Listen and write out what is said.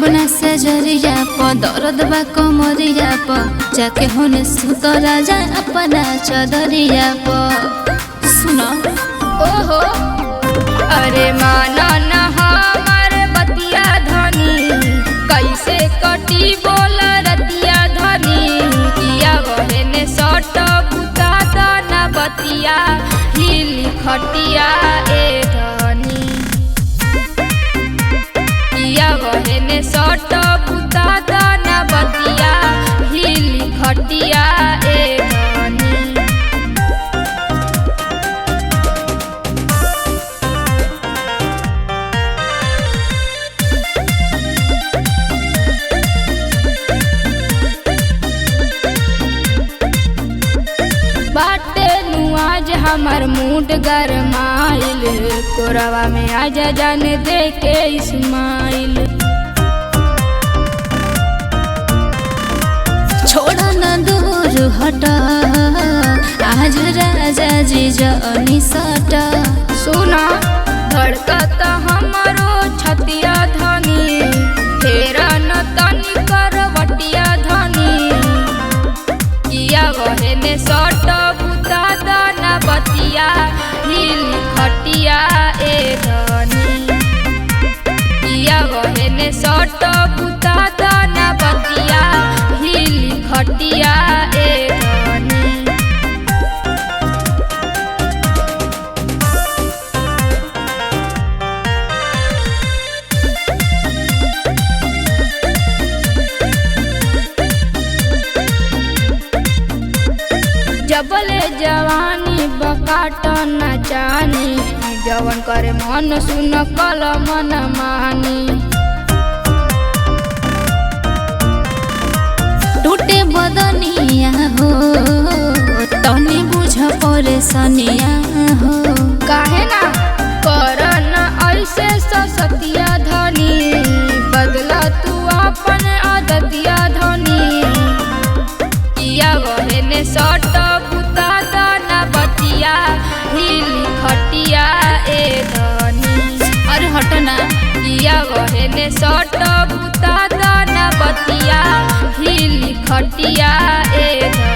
बुना से जरिया प दर्द बा कमरिया प जाके होने सुत राजा अपना चदरिया प सुनो ओहो अरे माना ना हमार बतिया धनी कैसे कटी बोल रतिया धनी किया बहने सट बुता दाना बतिया हिली खटिया ए धनी किया बहने सट बुता दाना बतिया हिली खटिया ए धनी बाटे नुआज हमार मूड गरमाइल तोरावा में आजा जाने दे के इस्माइल छोड़ न दूर हट आज राजा जी जनी सट सुना धड़कत हमारो छतिया धनी फेरा न तनी करवटिया धनी किया बहने सट बुता दाना बतिया हिल खटिया ए धनी किया बहने सट बुता दाना बतिया हिल खटिया ए धनी जबले जवानी बकाट न जानी जवन करे मन सुन कल मन मानी टूटे बदनिया हो तनी बुझ परेशानिया हो काहे ना कर न ऐसे ससतिया धनी बदला तू अपन आदतिया धनी किया बहने सट बुता दाना बतिया हिल खटिया ए धनी अरे हट ना किया बहने सट बुता दाना बतिया हिल खटिया ए धनी।